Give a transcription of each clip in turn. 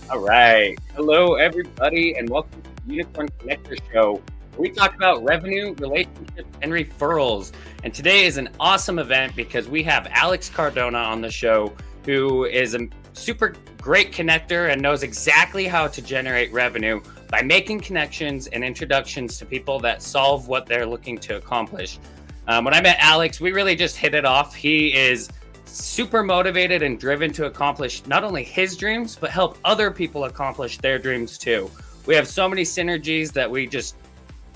All right. Hello, everybody, and welcome to the Unicorn Connector Show, where we talk about revenue, relationships, and referrals. And today is an awesome event because we have Alex Cardona on the show, who is a super great connector and knows exactly how to generate revenue by making connections and introductions to people that solve what they're looking to accomplish. When I met Alex, we really just hit it off. He is super motivated and driven to accomplish not only his dreams, but help other people accomplish their dreams too. We have so many synergies that we just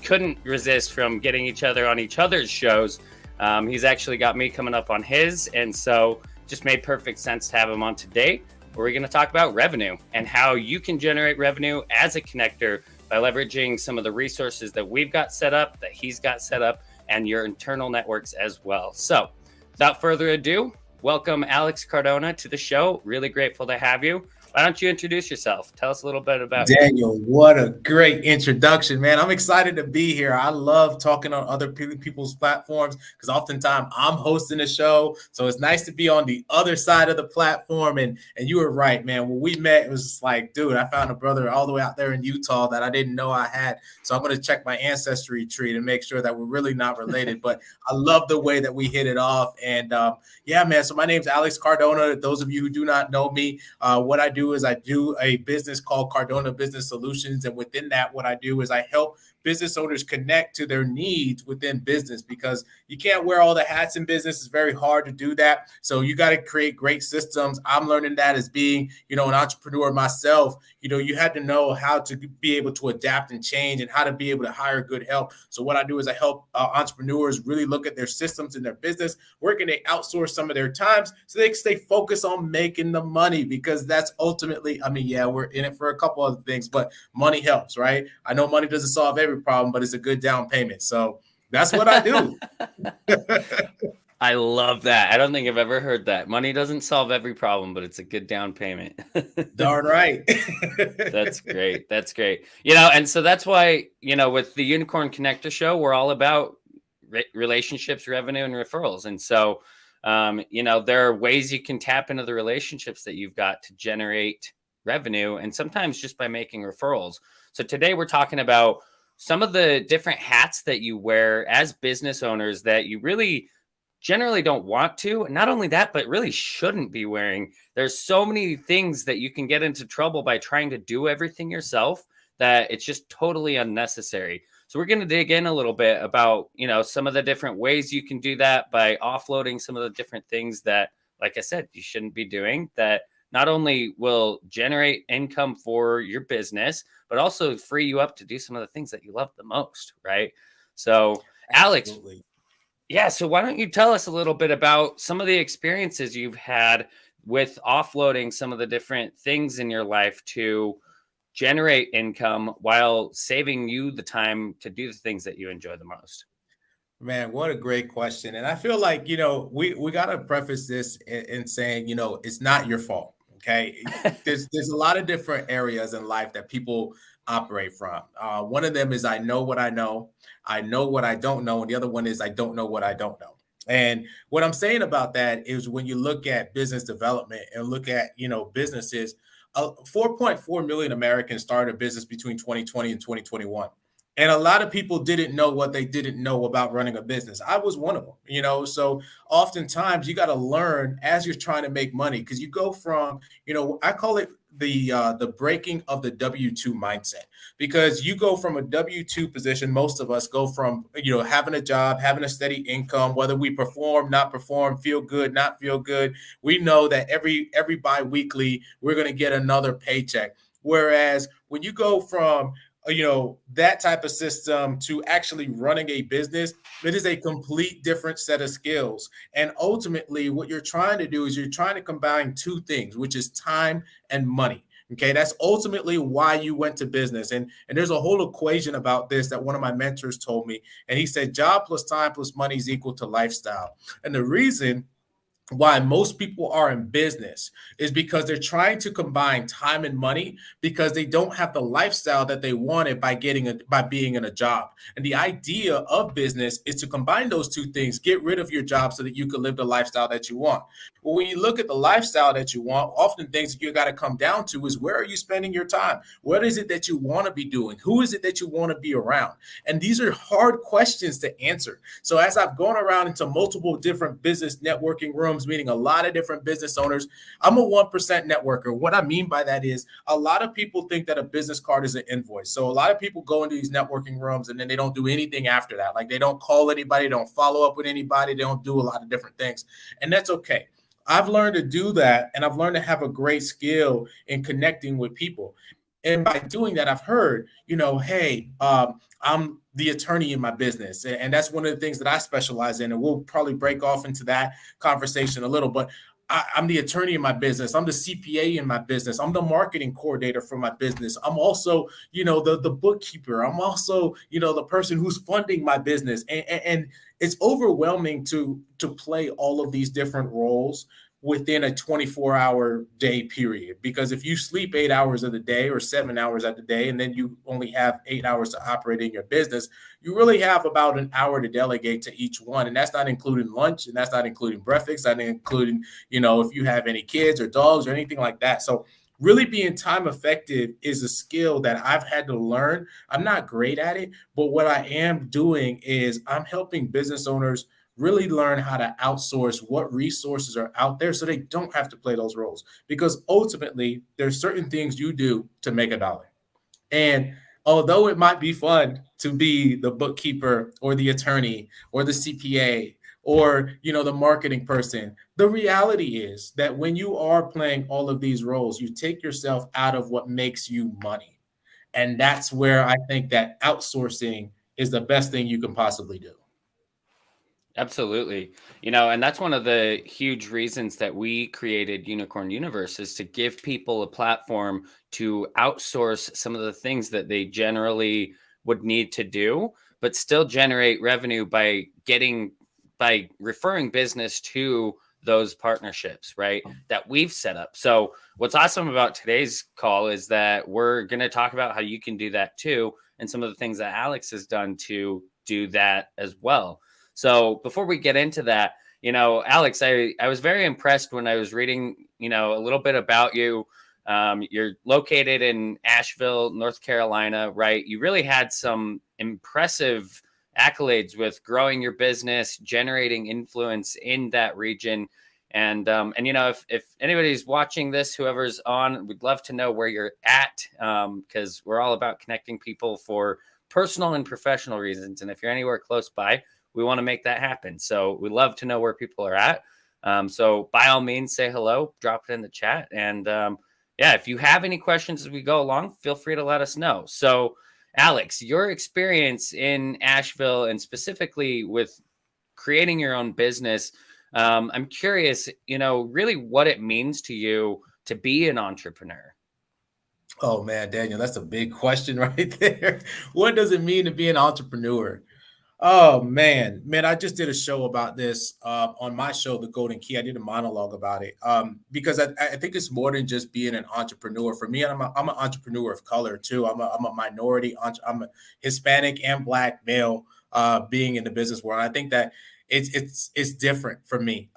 couldn't resist from getting each other on each other's shows. He's actually got me coming up on his, and so just made perfect sense to have him on today, where we're going to talk about revenue and how you can generate revenue as a connector by leveraging some of the resources that we've got set up, that he's got set up, and your internal networks as well. So without further ado, welcome Alex Cardona to the show. Really grateful to have you. Why don't you introduce yourself? Tell us a little bit about Daniel. What a great introduction, man. I'm excited to be here. I love talking on other people's platforms because oftentimes I'm hosting a show. So it's nice to be on the other side of the platform. And you were right, man. When we met, it was just like, dude, I found a brother all the way out there in Utah that I didn't know I had. So I'm going to check my ancestry tree to make sure that we're really not related. But I love the way that we hit it off. And yeah, man. So my name's Alex Cardona. Those of you who do not know me, what I do is I do a business called Cardona Business Solutions. And within that, what I do is I help business owners connect to their needs within business, because you can't wear all the hats in business. It's very hard to do that. So you got to create great systems. I'm learning that as being, an entrepreneur myself. You had to know how to be able to adapt and change and how to be able to hire good help. So what I do is I help entrepreneurs really look at their systems in their business. Where can they outsource some of their times so they can stay focused on making the money? Because that's ultimately, we're in it for a couple other things, but money helps, right? I know money doesn't solve every problem, but it's a good down payment. So that's what I do. I love that. I don't think I've ever heard that. Money doesn't solve every problem, but it's a good down payment. Darn right. That's great. That's great. And so that's why, with the Unicorn Connector Show, we're all about relationships, revenue, and referrals. And so, there are ways you can tap into the relationships that you've got to generate revenue, and sometimes just by making referrals. So today we're talking about some of the different hats that you wear as business owners that you really generally don't want to. Not only that, but really shouldn't be wearing. There's so many things that you can get into trouble by trying to do everything yourself that it's just totally unnecessary. So we're going to dig in a little bit about, some of the different ways you can do that by offloading some of the different things that, like I said, you shouldn't be doing, that not only will generate income for your business, but also free you up to do some of the things that you love the most, right? So, Alex, yeah, so why don't you tell us a little bit about some of the experiences you've had with offloading some of the different things in your life to generate income while saving you the time to do the things that you enjoy the most? Man, what a great question. And I feel like, we got to preface this in saying, it's not your fault. Okay. There's a lot of different areas in life that people operate from. One of them is I know what I know what I don't know. And the other one is I don't know what I don't know. And what I'm saying about that is when you look at business development and look at, businesses, 4.4 million Americans started a business between 2020 and 2021. And a lot of people didn't know what they didn't know about running a business. I was one of them, so oftentimes you got to learn as you're trying to make money, because you go from, I call it the breaking of the W-2 mindset, because you go from a W-2 position. Most of us go from, having a job, having a steady income, whether we perform, not perform, feel good, not feel good. We know that every bi-weekly, we're going to get another paycheck. Whereas when you go from that type of system to actually running a business, it is a complete different set of skills. And ultimately, what you're trying to do is you're trying to combine two things, which is time and money. Okay, that's ultimately why you went to business. And there's a whole equation about this that one of my mentors told me. And he said, job plus time plus money is equal to lifestyle. And the reason why most people are in business is because they're trying to combine time and money because they don't have the lifestyle that they wanted by being in a job. And the idea of business is to combine those two things, get rid of your job so that you can live the lifestyle that you want. Well, when you look at the lifestyle that you want, often things that you got to come down to is where are you spending your time? What is it that you want to be doing? Who is it that you want to be around? And these are hard questions to answer. So as I've gone around into multiple different business networking rooms, meeting a lot of different business owners, I'm a 1% networker. What I mean by that is a lot of people think that a business card is an invoice. So a lot of people go into these networking rooms and then they don't do anything after that. Like they don't call anybody, don't follow up with anybody, they don't do a lot of different things. And that's okay. I've learned to do that, and I've learned to have a great skill in connecting with people. And by doing that, I've heard, hey, I'm the attorney in my business. And that's one of the things that I specialize in. And we'll probably break off into that conversation a little, but I'm the attorney in my business. I'm the CPA in my business. I'm the marketing coordinator for my business. I'm also, the bookkeeper. I'm also, the person who's funding my business. And it's overwhelming to play all of these different roles within a 24-hour day period. Because if you sleep 8 hours of the day or 7 hours of the day, and then you only have 8 hours to operate in your business, you really have about an hour to delegate to each one. And that's not including lunch, and that's not including breakfast, not including, if you have any kids or dogs or anything like that. So really being time effective is a skill that I've had to learn. I'm not great at it, but what I am doing is I'm helping business owners really learn how to outsource what resources are out there so they don't have to play those roles. Because ultimately, there's certain things you do to make a dollar. And although it might be fun to be the bookkeeper or the attorney or the CPA or, the marketing person, the reality is that when you are playing all of these roles, you take yourself out of what makes you money. And that's where I think that outsourcing is the best thing you can possibly do. Absolutely. And that's one of the huge reasons that we created Unicorn Universe is to give people a platform to outsource some of the things that they generally would need to do, but still generate revenue by referring business to those partnerships, right? That we've set up. So what's awesome about today's call is that we're going to talk about how you can do that too, and some of the things that Alex has done to do that as well. So before we get into that, Alex, I was very impressed when I was reading, a little bit about you. You're located in Asheville, North Carolina, right? You really had some impressive accolades with growing your business, generating influence in that region. And if anybody's watching this, whoever's on, we'd love to know where you're at, because we're all about connecting people for personal and professional reasons. And if you're anywhere close by, we want to make that happen. So we love to know where people are at. So by all means, say hello, drop it in the chat. And if you have any questions as we go along, feel free to let us know. So Alex, your experience in Asheville and specifically with creating your own business, I'm curious, really what it means to you to be an entrepreneur. Oh man, Daniel, that's a big question right there. What does it mean to be an entrepreneur? Oh man, I just did a show about this on my show, The Golden Key. I did a monologue about it because I think it's more than just being an entrepreneur. For me, I'm an entrepreneur of color too. I'm a minority. I'm a Hispanic and Black male being in the business world. I think that it's different for me.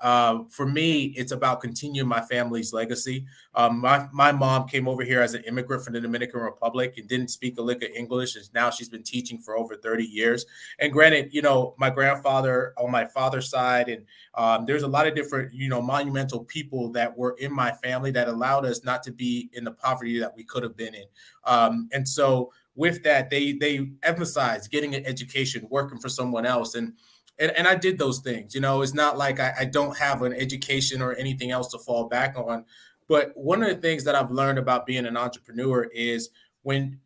For me, it's about continuing my family's legacy. My mom came over here as an immigrant from the Dominican Republic and didn't speak a lick of English. And now she's been teaching for over 30 years. And granted, my grandfather on my father's side, and there's a lot of different, monumental people that were in my family that allowed us not to be in the poverty that we could have been in. And so with that, they emphasized getting an education, working for someone else. And I did those things. It's not like I don't have an education or anything else to fall back on. But one of the things that I've learned about being an entrepreneur is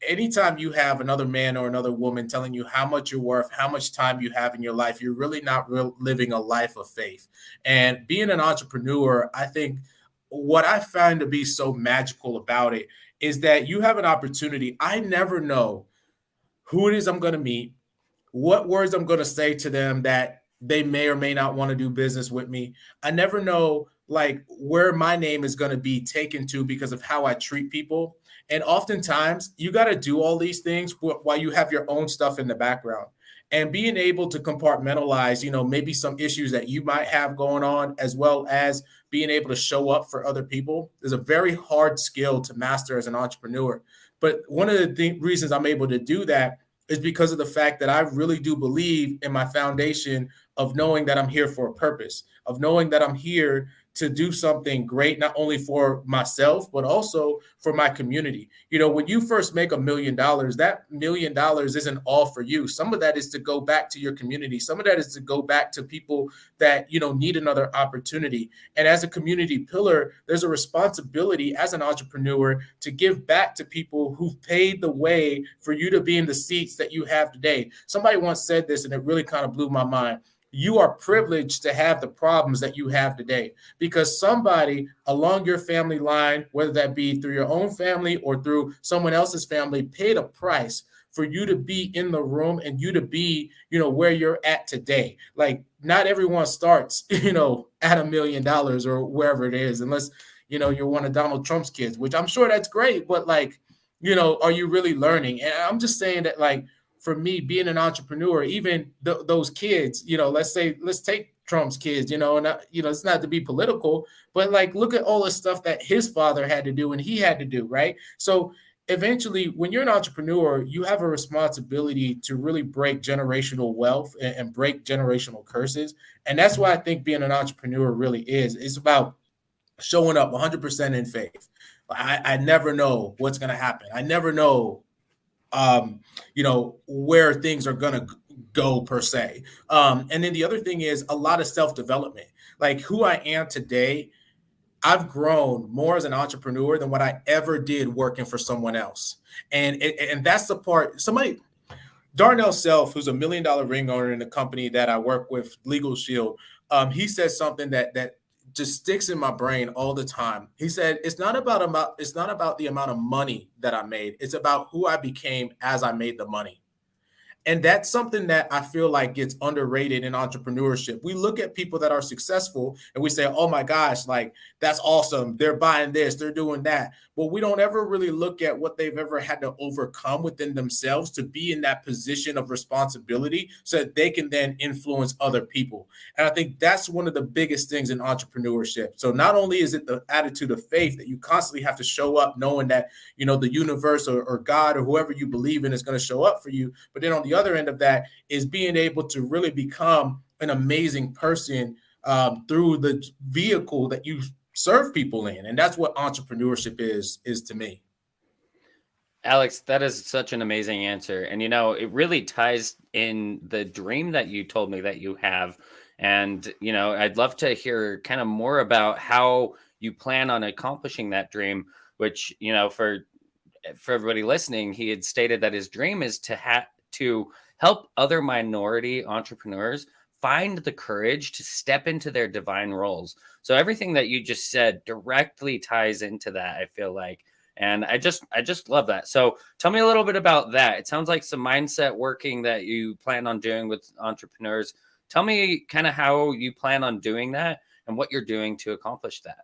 anytime you have another man or another woman telling you how much you're worth, how much time you have in your life, you're really not living a life of faith. And being an entrepreneur, I think what I find to be so magical about it is that you have an opportunity. I never know who it is I'm going to meet, what words I'm going to say to them that they may or may not want to do business with me. I never know like where my name is going to be taken to because of how I treat people. And oftentimes you got to do all these things while you have your own stuff in the background. And being able to compartmentalize, maybe some issues that you might have going on, as well as being able to show up for other people, is a very hard skill to master as an entrepreneur. But one of the reasons I'm able to do that is because of the fact that I really do believe in my foundation of knowing that I'm here for a purpose, of knowing that I'm here to do something great, not only for myself, but also for my community. When you first make $1 million, that $1 million isn't all for you. Some of that is to go back to your community. Some of that is to go back to people that, need another opportunity. And as a community pillar, there's a responsibility as an entrepreneur to give back to people who've paid the way for you to be in the seats that you have today. Somebody once said this, and it really kind of blew my mind. You are privileged to have the problems that you have today because somebody along your family line, whether that be through your own family or through someone else's family, paid a price for you to be in the room and you to be, where you're at today. Like not everyone starts, at $1 million or wherever it is, unless, you're one of Donald Trump's kids, which I'm sure that's great. But like, are you really learning? And I'm just saying that like, for me, being an entrepreneur, even those kids, let's take Trump's kids, and it's not to be political, but like, look at all the stuff that his father had to do and he had to do, right? So eventually, when you're an entrepreneur, you have a responsibility to really break generational wealth and break generational curses. And that's why I think being an entrepreneur really is. It's about showing up 100% in faith. I never know what's going to happen. I never know where things are going to go per se. And then the other thing is a lot of self-development. Like who I am today, I've grown more as an entrepreneur than what I ever did working for someone else. And that's the part. Darnell Self, who's $1 million ring owner in the company that I work with, Legal Shield, he says something that just sticks in my brain all the time. He said, it's not about the amount of money that I made. It's about who I became as I made the money. And that's something that I feel like gets underrated in entrepreneurship. We look at people that are successful and we say, oh my gosh, like that's awesome. They're buying this, they're doing that. But we don't ever really look at what they've ever had to overcome within themselves to be in that position of responsibility so that they can then influence other people. And I think that's one of the biggest things in entrepreneurship. So not only is it the attitude of faith that you constantly have to show up knowing that, the universe or God or whoever you believe in is going to show up for you. But then on the other end of that is being able to really become an amazing person through the vehicle that you serve people in. And that's what entrepreneurship is to me. Alex, that is such an amazing answer. And, it really ties in the dream that you told me that you have. And, I'd love to hear kind of more about how you plan on accomplishing that dream, which, for everybody listening, he had stated that his dream is to help other minority entrepreneurs find the courage to step into their divine roles. So everything that you just said directly ties into that, I feel like. And I just love that. So tell me a little bit about that. It sounds like some mindset working that you plan on doing with entrepreneurs. Tell me kind of how you plan on doing that and what you're doing to accomplish that.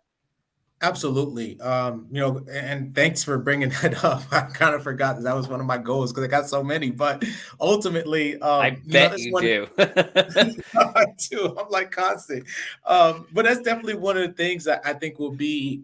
Absolutely. And thanks for bringing that up. I kind of forgot that was one of my goals because I got so many, but ultimately, I bet you do. I do. I'm like constant. But that's definitely one of the things that I think will be,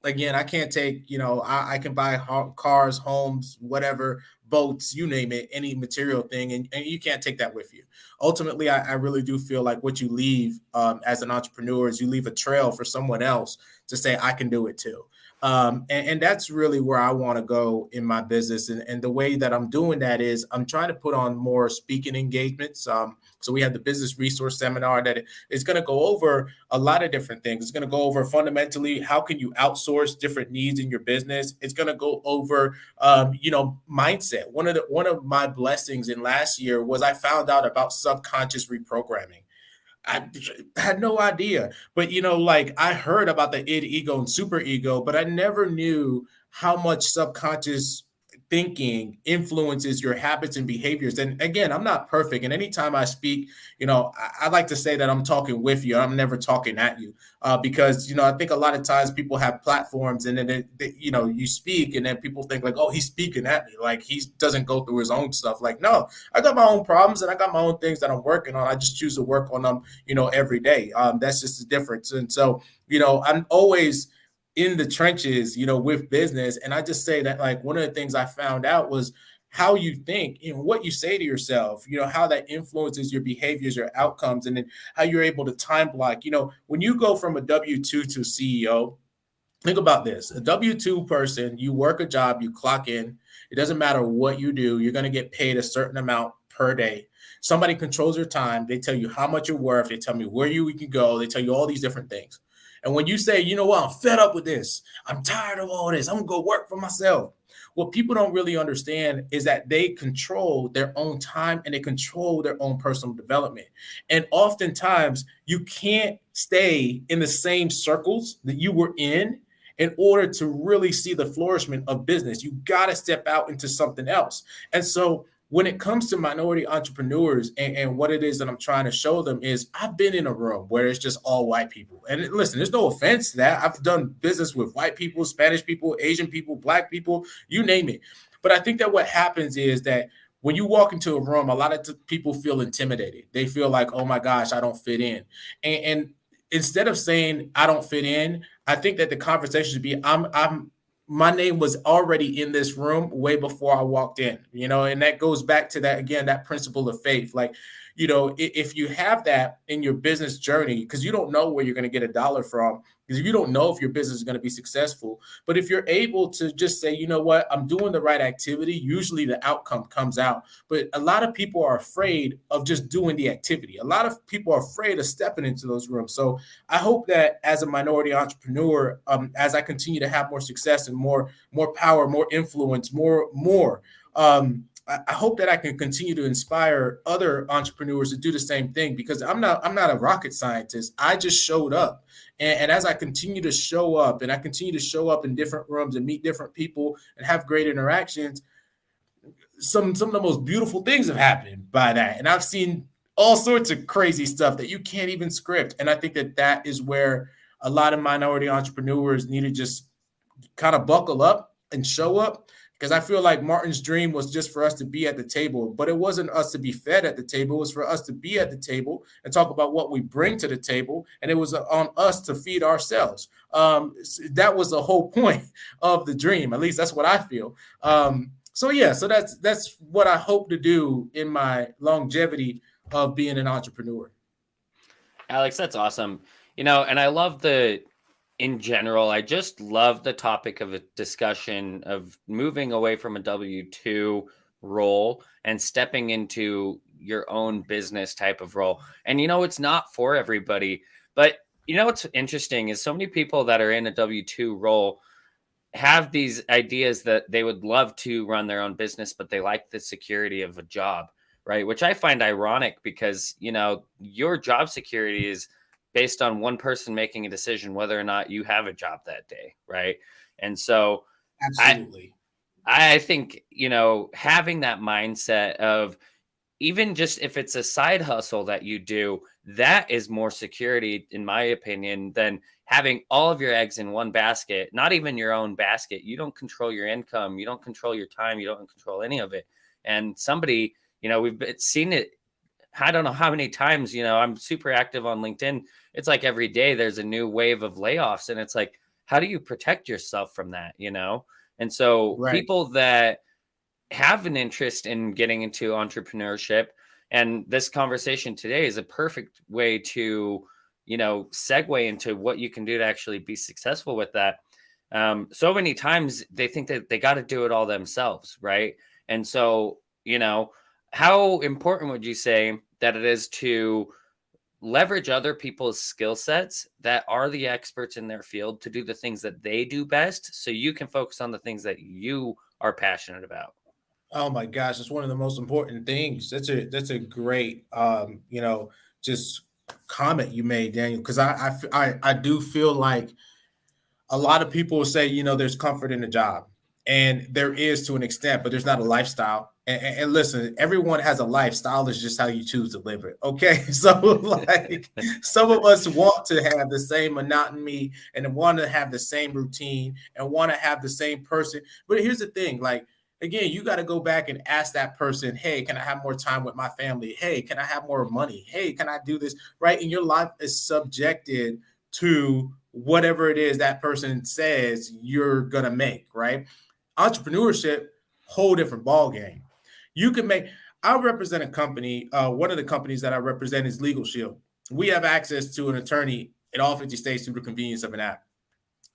again, I can't take, I can buy cars, homes, whatever, boats, you name it, any material thing, and you can't take that with you. Ultimately, I really do feel like what you leave as an entrepreneur is you leave a trail for someone else to say, I can do it too. And that's really where I want to go in my business. And the way that I'm doing that is I'm trying to put on more speaking engagements. So we have the business resource seminar that is going to go over a lot of different things. It's going to go over fundamentally, how can you outsource different needs in your business? It's going to go over, mindset. One of my blessings in last year was I found out about subconscious reprogramming. I had no idea, but I heard about the id, ego, and super ego, but I never knew how much subconscious thinking influences your habits and behaviors. And again, I'm not perfect. And anytime I speak, I like to say that I'm talking with you. I'm never talking at you, because, I think a lot of times people have platforms and then, you speak and then people think like, oh, he's speaking at me. Like he doesn't go through his own stuff. Like, no, I got my own problems and I got my own things that I'm working on. I just choose to work on them, every day. That's just the difference. And so, I'm always in the trenches, with business. And I just say that, like, one of the things I found out was how you think, what you say to yourself, how that influences your behaviors, your outcomes, and then how you're able to time block. When you go from a W-2 to CEO, think about this. A W-2 person, you work a job, you clock in. It doesn't matter what you do. You're going to get paid a certain amount per day. Somebody controls your time. They tell you how much you're worth. They tell me where you can go. They tell you all these different things. And when you say, you know what, I'm fed up with this. I'm tired of all this. I'm going to go work for myself. What people don't really understand is that they control their own time and they control their own personal development. And oftentimes you can't stay in the same circles that you were in order to really see the flourishment of business. You got to step out into something else. And so when it comes to minority entrepreneurs and what it is that I'm trying to show them is I've been in a room where it's just all white people. And listen, there's no offense to that. I've done business with white people, Spanish people, Asian people, Black people, you name it. But I think that what happens is that when you walk into a room, a lot of people feel intimidated. They feel like, oh my gosh, I don't fit in. And instead of saying I don't fit in, I think that the conversation should be my name was already in this room way before I walked in, and that goes back to that, again, that principle of faith. Like, if you have that in your business journey, because you don't know where you're going to get a dollar from, because you don't know if your business is going to be successful. But if you're able to just say, you know what, I'm doing the right activity, usually the outcome comes out. But a lot of people are afraid of just doing the activity. A lot of people are afraid of stepping into those rooms. So I hope that as a minority entrepreneur, as I continue to have more success and more power, more influence, I hope that I can continue to inspire other entrepreneurs to do the same thing, because I'm not a rocket scientist. I just showed up. And as I continue to show up and I continue to show up in different rooms and meet different people and have great interactions, some of the most beautiful things have happened by that. And I've seen all sorts of crazy stuff that you can't even script. And I think that is where a lot of minority entrepreneurs need to just kind of buckle up and show up. Because I feel like Martin's dream was just for us to be at the table, but it wasn't us to be fed at the table. It was for us to be at the table and talk about what we bring to the table. And it was on us to feed ourselves. That was the whole point of the dream. At least that's what I feel. So that's what I hope to do in my longevity of being an entrepreneur. Alex, that's awesome. And I love in general, I just love the topic of a discussion of moving away from a W-2 role and stepping into your own business type of role. And, it's not for everybody, but what's interesting is so many people that are in a W-2 role have these ideas that they would love to run their own business, but they like the security of a job, right? Which I find ironic because, your job security is based on one person making a decision whether or not you have a job that day, right? And so absolutely, I think, having that mindset of even just if it's a side hustle that you do, that is more security, in my opinion, than having all of your eggs in one basket, not even your own basket. You don't control your income. You don't control your time. You don't control any of it. And somebody, we've seen it. I don't know how many times, I'm super active on LinkedIn. It's like every day there's a new wave of layoffs. And it's like, how do you protect yourself from that, And so people that have an interest in getting into entrepreneurship, and this conversation today is a perfect way to, segue into what you can do to actually be successful with that. So many times they think that they got to do it all themselves, right? And so, how important would you say that it is to leverage other people's skill sets that are the experts in their field to do the things that they do best, so you can focus on the things that you are passionate about? Oh my gosh, it's one of the most important things. That's a great just comment you made, Daniel, because I do feel like a lot of people say, there's comfort in the job. And there is to an extent, but there's not a lifestyle. And listen, everyone has a lifestyle. It's just how you choose to live it. Okay. So like some of us want to have the same monotony and want to have the same routine and want to have the same person. But here's the thing, like, again, you got to go back and ask that person, hey, can I have more time with my family? Hey, can I have more money? Hey, can I do this? Right. And your life is subjected to whatever it is that person says you're going to make. Right. Entrepreneurship, whole different ball game. You can make. I represent a company. One of the companies that I represent is Legal Shield. We have access to an attorney in all 50 states through the convenience of an app.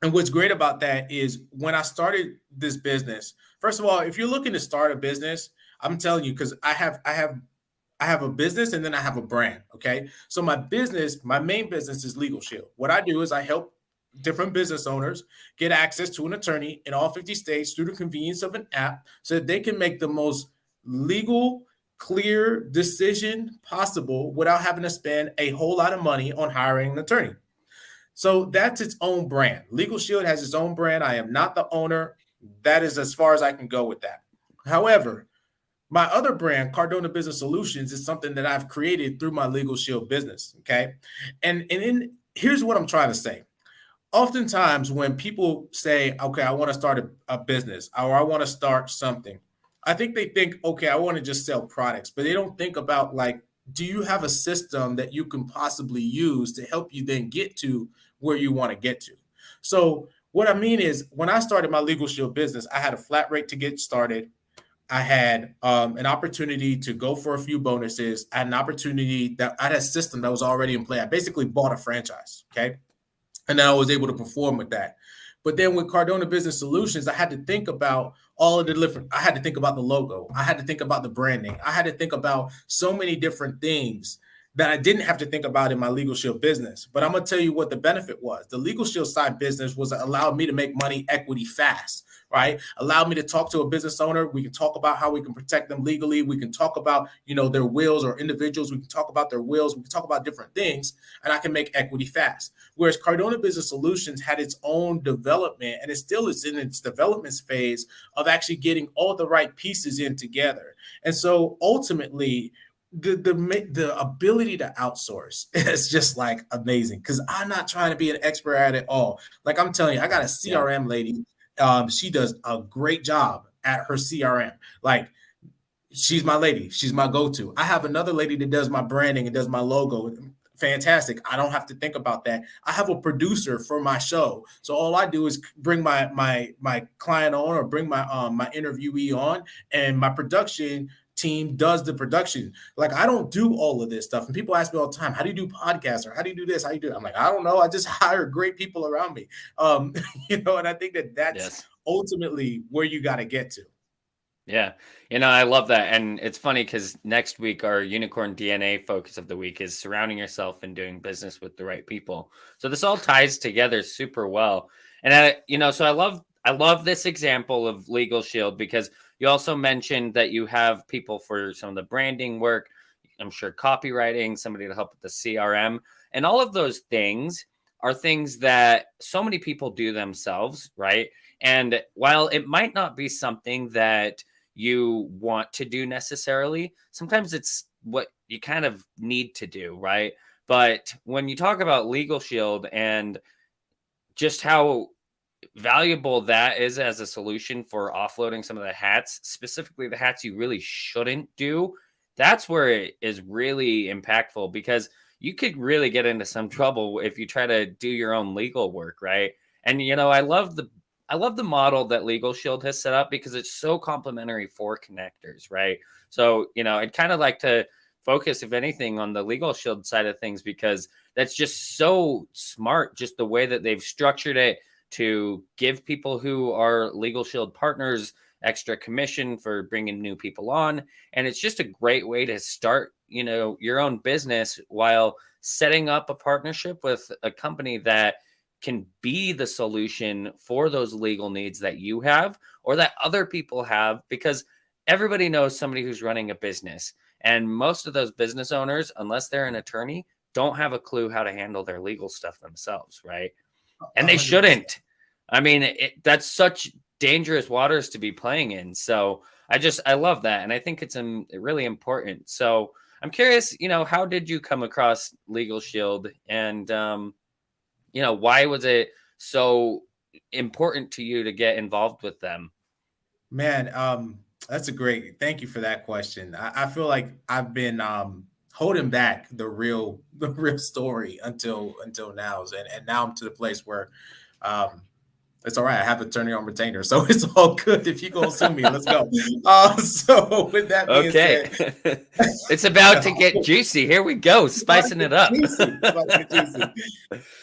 And what's great about that is when I started this business, first of all, if you're looking to start a business, I'm telling you, because I have a business and then I have a brand. Okay. So my main business is Legal Shield. What I do is I help different business owners get access to an attorney in all 50 states through the convenience of an app so that they can make the most legal, clear decision possible without having to spend a whole lot of money on hiring an attorney. So that's its own brand. Legal Shield has its own brand. I am not the owner. That is as far as I can go with that. However, my other brand, Cardona Business Solutions, is something that I've created through my Legal Shield business. Okay. And here's what I'm trying to say. Oftentimes when people say, okay, I want to start a business or I want to start something, I think they think, okay, I want to just sell products, but they don't think about, like, do you have a system that you can possibly use to help you then get to where you want to get to? So what I mean is, when I started my Legal Shield business, I had a flat rate to get started. I had an opportunity to go for a few bonuses. I had an opportunity that I had a system that was already in play. I basically bought a franchise. Okay. And then I was able to perform with that. But then with Cardona Business Solutions, I had to think about all of the different, I had to think about the logo. I had to think about the branding. I had to think about so many different things that I didn't have to think about in my Legal Shield business. But I'm going to tell you what the benefit was. The Legal Shield side business was allowed me to make money equity fast, right? Allowed me to talk to a business owner. We can talk about how we can protect them legally. We can talk about, their wills, or individuals. We can talk about their wills. We can talk about different things, and I can make equity fast. Whereas Cardona Business Solutions had its own development, and it still is in its development phase of actually getting all the right pieces in together. And so ultimately, the ability to outsource is just like amazing, because I'm not trying to be an expert at it all. Like I'm telling you, I got a CRM lady. She does a great job at her CRM. Like, she's my lady. She's my go-to. I have another lady that does my branding and does my logo. Fantastic. I don't have to think about that. I have a producer for my show. So all I do is bring my client on, or bring my interviewee on, and my production team does the production. Like, I don't do all of this stuff. And people ask me all the time, how do you do podcasts, or how do you do this? How do you do it? I'm like, I don't know. I just hire great people around me. And I think that's ultimately where you got to get to. Yeah. I love that. And it's funny because next week, our unicorn DNA focus of the week is surrounding yourself and doing business with the right people. So this all ties together super well. And so I love this example of Legal Shield, because you also mentioned that you have people for some of the branding work, I'm sure copywriting, somebody to help with the CRM, and all of those things are things that so many people do themselves, right? And while it might not be something that you want to do necessarily, sometimes it's what you kind of need to do, right? But when you talk about Legal Shield and just how valuable that is as a solution for offloading some of the hats, specifically the hats you really shouldn't do, that's where it is really impactful, because you could really get into some trouble if you try to do your own legal work, right? And I love the model that Legal Shield has set up, because it's so complementary for connectors, right? So, I'd kind of like to focus, if anything, on the Legal Shield side of things, because that's just so smart, just the way that they've structured it to give people who are Legal Shield partners extra commission for bringing new people on. And it's just a great way to start, your own business while setting up a partnership with a company that can be the solution for those legal needs that you have or that other people have, because everybody knows somebody who's running a business. And most of those business owners, unless they're an attorney, don't have a clue how to handle their legal stuff themselves, right? And they 100%. shouldn't. I mean, that's such dangerous waters to be playing in. So I love that. And I think it's really important. So I'm curious, how did you come across Legal Shield, and, why was it so important to you to get involved with them? Man, that's thank you for that question. I feel like I've been holding back the real story until now. And now I'm to the place where um it's all right. I have attorney on retainer, so it's all good. If you gonna sue me, let's go. So with that being Okay. said, It's about to get juicy. Here we go, spicing it up. juicy.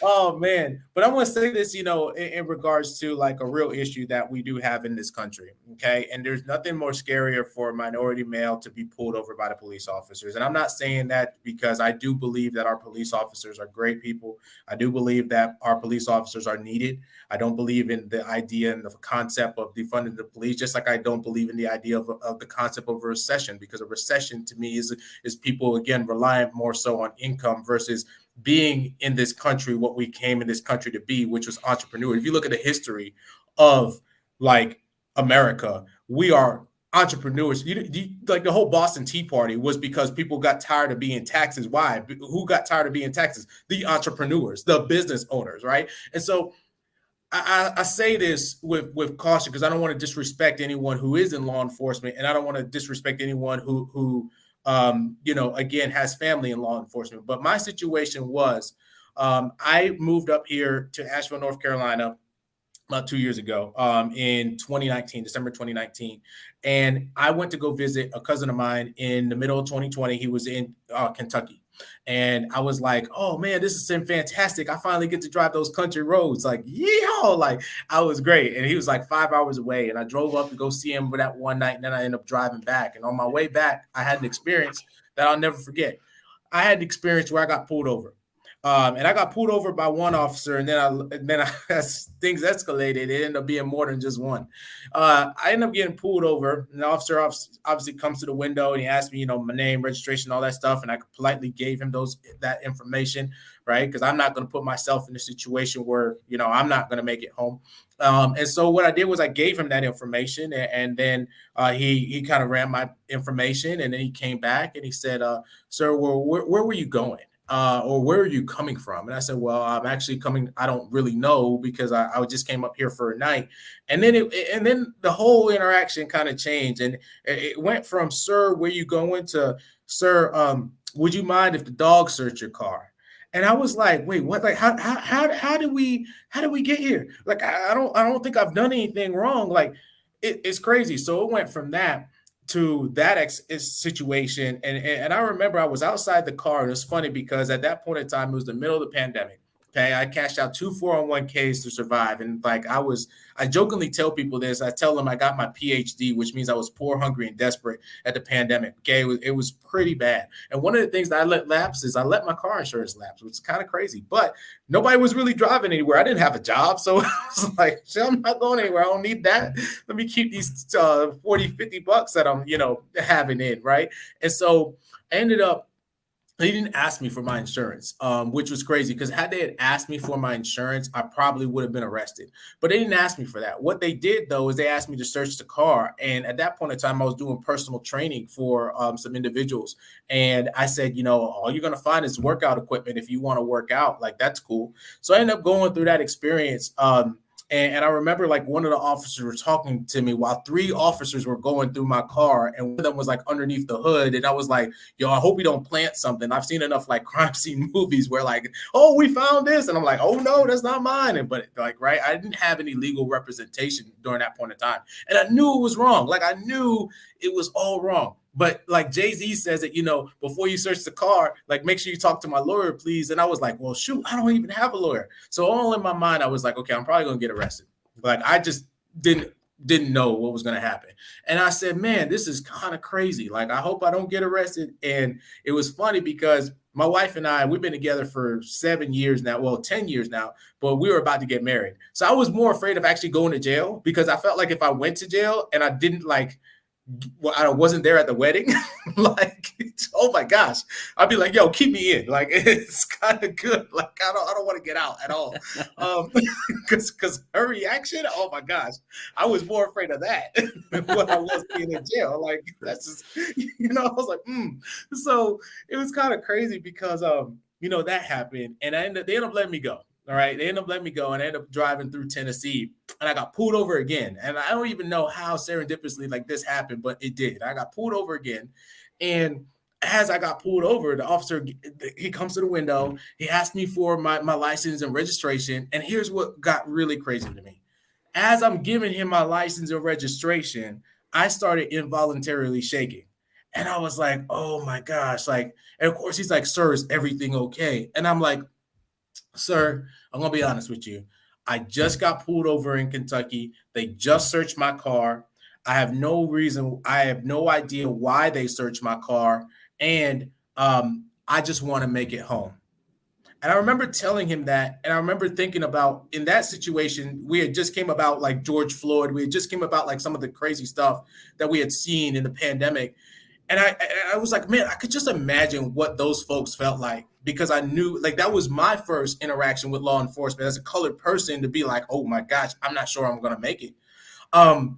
Oh man, but I want to say this, in regards to like a real issue that we do have in this country. Okay, and there's nothing more scarier for a minority male to be pulled over by the police officers. And I'm not saying that because I do believe that our police officers are great people. I do believe that our police officers are needed. I don't believe in the idea and the concept of defunding the police, just like I don't believe in the idea of the concept of a recession, because a recession to me is people again reliant more so on income versus being in this country what we came in this country to be, which was entrepreneur. If you look at the history of like America, we are entrepreneurs. Like the whole Boston Tea Party was because people got tired of being taxes. Why? Who got tired of being taxes? The entrepreneurs, the business owners, right? And so I say this with caution because I don't want to disrespect anyone who is in law enforcement, and I don't want to disrespect anyone who again has family in law enforcement. But my situation was, I moved up here to Asheville, North Carolina, about 2 years ago, in 2019, December 2019. And I went to go visit a cousin of mine in the middle of 2020. He was in Kentucky. And I was like, oh man, this is fantastic. I finally get to drive those country roads. Like, yeah, like I was great. And he was like 5 hours away. And I drove up to go see him for that one night. And then I ended up driving back. And on my way back, I had an experience that I'll never forget. I had an experience where I got pulled over. And I got pulled over by one officer, and then as things escalated, it ended up being more than just one. I ended up getting pulled over, and the officer obviously comes to the window and he asked me, my name, registration, all that stuff, and I politely gave him that information, right? Because I'm not going to put myself in a situation where I'm not going to make it home. And so what I did was I gave him that information, and then he kind of ran my information, and then he came back and he said, "Sir, where were you going?" Or where are you coming from? And I said, well, I'm actually coming. I don't really know because I just came up here for a night. And then the whole interaction kind of changed. And it went from, sir, where you going, to, sir, would you mind if the dog search your car? And I was like, wait, what? Like, how did we get here? Like, I don't think I've done anything wrong. Like, it's crazy. So it went from that to that situation. And I remember I was outside the car, and it's funny because at that point in time, it was the middle of the pandemic. Okay. I cashed out 2 401ks to survive. And like, I jokingly tell people this. I tell them I got my PhD, which means I was poor, hungry, and desperate at the pandemic. Okay. It was pretty bad. And one of the things that I let lapse is I let my car insurance lapse, which is kind of crazy, but nobody was really driving anywhere. I didn't have a job. So I was like, I'm not going anywhere. I don't need that. Let me keep these 40, 50 bucks that I'm, having in. Right. And so I ended up, they didn't ask me for my insurance, which was crazy because had they had asked me for my insurance, I probably would have been arrested. But they didn't ask me for that. What they did, though, is they asked me to search the car. And at that point in time, I was doing personal training for some individuals. And I said, all you're going to find is workout equipment if you want to work out. Like, that's cool. So I ended up going through that experience. And I remember like one of the officers were talking to me while 3 officers were going through my car, and one of them was like underneath the hood. And I was like, yo, I hope we don't plant something. I've seen enough like crime scene movies where like, oh, we found this. And I'm like, oh no, that's not mine. But like, right, I didn't have any legal representation during that point in time. And I knew it was wrong. Like, I knew it was all wrong. But like Jay-Z says it, before you search the car, like, make sure you talk to my lawyer, please. And I was like, well, shoot, I don't even have a lawyer. So all in my mind, I was like, okay, I'm probably going to get arrested. Like, I just didn't know what was going to happen. And I said, man, this is kind of crazy. Like, I hope I don't get arrested. And it was funny because my wife and I, we've been together for 7 years now. Well, 10 years now, but we were about to get married. So I was more afraid of actually going to jail because I felt like if I went to jail and I didn't like well, I wasn't there at the wedding. Like, oh my gosh, I'd be like, yo, keep me in. Like, it's kind of good. Like, I don't want to get out at all. Because her reaction, oh my gosh, I was more afraid of that than what I was being in jail. Like, that's just, I was like, So it was kind of crazy because, that happened, and they ended up letting me go. All right, they ended up letting me go, and I ended up driving through Tennessee, and I got pulled over again. And I don't even know how serendipitously like this happened, but it did. I got pulled over again, and as I got pulled over, the officer, he comes to the window, he asked me for my license and registration, and here's what got really crazy to me. As I'm giving him my license and registration, I started involuntarily shaking. And I was like, oh my gosh. Like, and of course, he's like, sir, is everything okay? And I'm like, sir, I'm going to be honest with you. I just got pulled over in Kentucky. They just searched my car. I have no reason. I have no idea why they searched my car. And I just want to make it home. And I remember telling him that. And I remember thinking about, in that situation, we had just came about like George Floyd. We had just came about like some of the crazy stuff that we had seen in the pandemic. And I was like, man, I could just imagine what those folks felt like, because I knew, like, that was my first interaction with law enforcement as a colored person, to be like, oh my gosh, I'm not sure I'm going to make it. And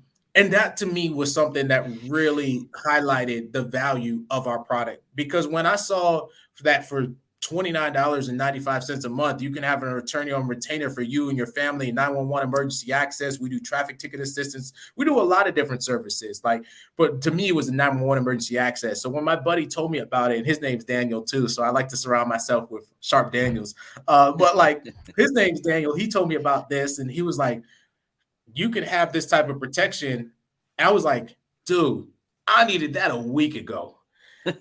that to me was something that really highlighted the value of our product, because when I saw that for $29.95 a month, you can have an attorney on retainer for you and your family, 911 emergency access. We do traffic ticket assistance. We do a lot of different services. But to me, it was a 911 emergency access. So when my buddy told me about it, and his name's Daniel too, so I like to surround myself with sharp Daniels. But like, his name's Daniel. He told me about this, and he was like, you could have this type of protection. And I was like, dude, I needed that a week ago.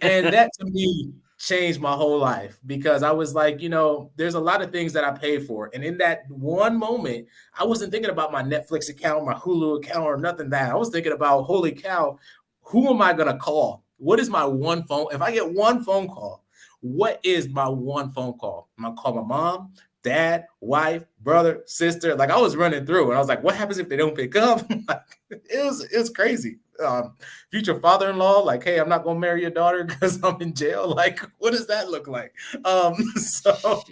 And that to me changed my whole life, because I was like, there's a lot of things that I pay for. And in that one moment, I wasn't thinking about my Netflix account, my Hulu account, or nothing that. I was thinking about, holy cow, who am I going to call? What is my one phone? If I get one phone call, what is my one phone call? I'm going to call my mom, dad, wife, brother, sister. Like, I was running through, and I was like, what happens if they don't pick up? It was crazy. Future father-in-law, like, hey, I'm not gonna marry your daughter because I'm in jail. Like, what does that look like? So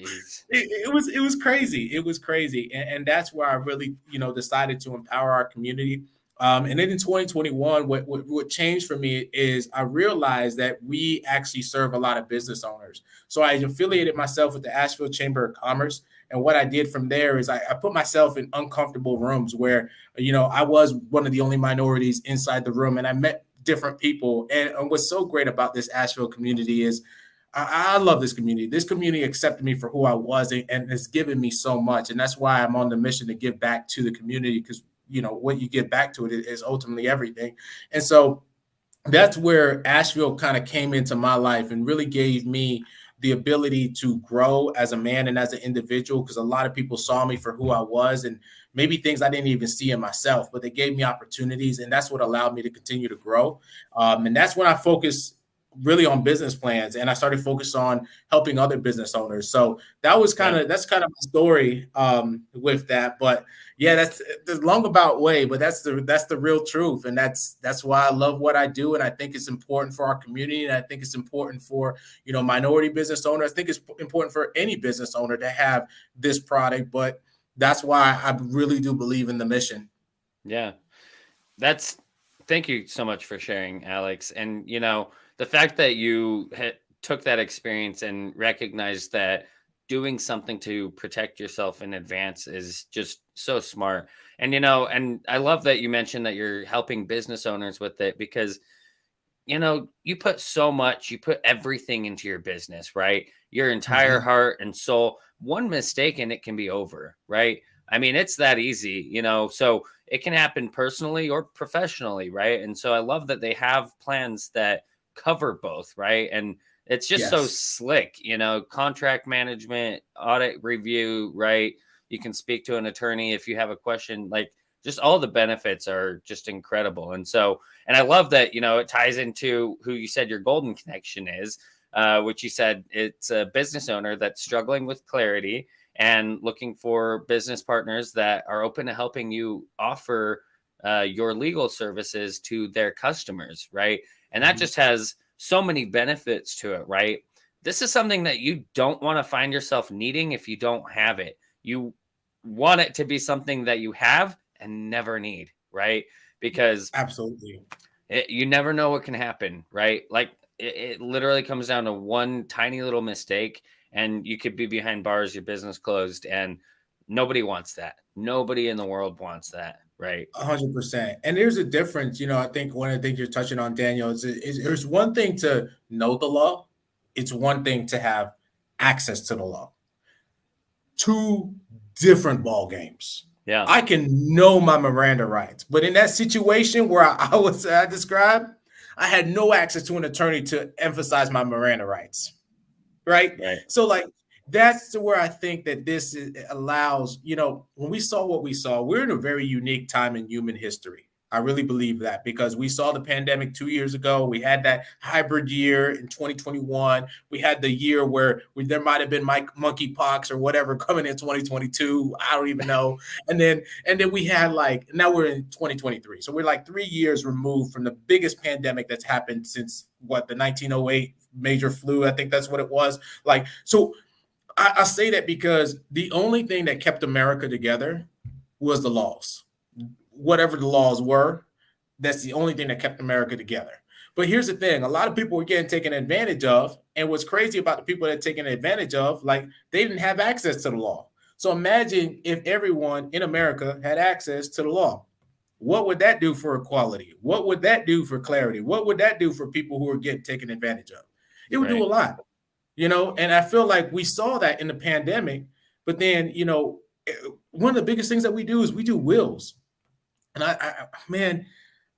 it was crazy. It was crazy, and that's where I really, decided to empower our community. And then in 2021, what changed for me is I realized that we actually serve a lot of business owners. So I affiliated myself with the Asheville Chamber of Commerce. And what I did from there is I put myself in uncomfortable rooms where, I was one of the only minorities inside the room, and I met different people. And what's so great about this Asheville community is I love this community. This community accepted me for who I was, and has given me so much. And that's why I'm on the mission to give back to the community, because, what you give back to it is ultimately everything. And so that's where Asheville kind of came into my life and really gave me the ability to grow as a man and as an individual, because a lot of people saw me for who I was, and maybe things I didn't even see in myself, but they gave me opportunities, and that's what allowed me to continue to grow. And that's when I focused really on business plans, and I started focused on helping other business owners. So that's kind of my story with that. But yeah, that's the long about way, but that's the real truth. And that's why I love what I do. And I think it's important for our community. And I think it's important for, minority business owners. I think it's important for any business owner to have this product, but that's why I really do believe in the mission. Yeah. Thank you so much for sharing, Alex. And, the fact that you took that experience and recognized that doing something to protect yourself in advance is just so smart. And, and I love that you mentioned that you're helping business owners with it, because, you put everything into your business, right? Your entire heart and soul. One mistake and it can be over, right? I mean, it's that easy, so it can happen personally or professionally, right? And so I love that they have plans that cover both, right? And it's just so slick, contract management, audit review, right? You can speak to an attorney if you have a question. Like, just all the benefits are just incredible. And so, and I love that, it ties into who you said your golden connection is, which you said it's a business owner that's struggling with clarity and looking for business partners that are open to helping you offer your legal services to their customers, right? And that just has so many benefits to it, right? This is something that you don't want to find yourself needing if you don't have it. You want it to be something that you have and never need, right? Because Absolutely. you never know what can happen, right? Like it literally comes down to one tiny little mistake, and you could be behind bars, your business closed, and nobody wants that. Nobody in the world wants that, right? 100%. And there's a difference. I think one of the things you're touching on, Daniel, is there's one thing to know the law. It's one thing to have access to the law. Two different ball games. Yeah. I can know my Miranda rights, but in that situation where I described, I had no access to an attorney to emphasize my Miranda rights. Right. So like, that's where I think that this allows, when we saw what we saw, we're in a very unique time in human history. I really believe that, because we saw the pandemic 2 years ago. We had that hybrid year in 2021. We had the year where there might have been monkeypox or whatever coming in 2022. I don't even know. And then we had now we're in 2023. So we're like 3 years removed from the biggest pandemic that's happened since the 1908 major flu. I think that's what it was. So I say that because the only thing that kept America together was the laws. Whatever the laws were, that's the only thing that kept America together. But here's the thing. A lot of people were getting taken advantage of. And what's crazy about the people that are taken advantage of, they didn't have access to the law. So imagine if everyone in America had access to the law. What would that do for equality? What would that do for clarity? What would that do for people who are getting taken advantage of? It would do a lot, and I feel like we saw that in the pandemic. But then, one of the biggest things that we do is we do wills. And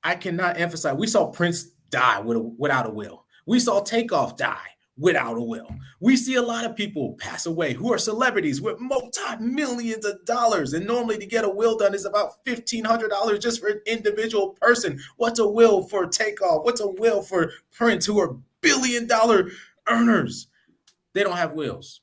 I cannot emphasize, we saw Prince die without a will. We saw Takeoff die without a will. We see a lot of people pass away who are celebrities with multi-millions of dollars. And normally to get a will done is about $1,500 just for an individual person. What's a will for Takeoff? What's a will for Prince, who are billion-dollar earners? They don't have wills.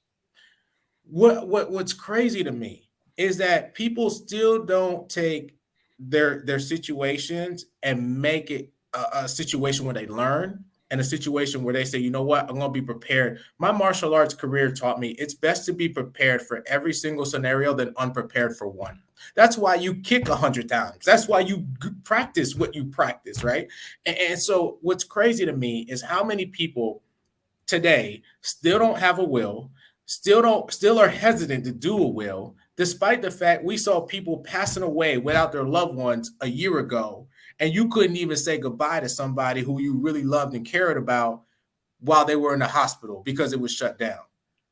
What's crazy to me is that people still don't take their situations and make it a situation where they learn, and a situation where they say, you know what, I'm going to be prepared. My martial arts career taught me it's best to be prepared for every single scenario than unprepared for one. That's why you kick 100 times. That's why you practice what you practice, right? And so what's crazy to me is how many people today still don't have a will, still are hesitant to do a will, despite the fact we saw people passing away without their loved ones a year ago, and you couldn't even say goodbye to somebody who you really loved and cared about while they were in the hospital because it was shut down.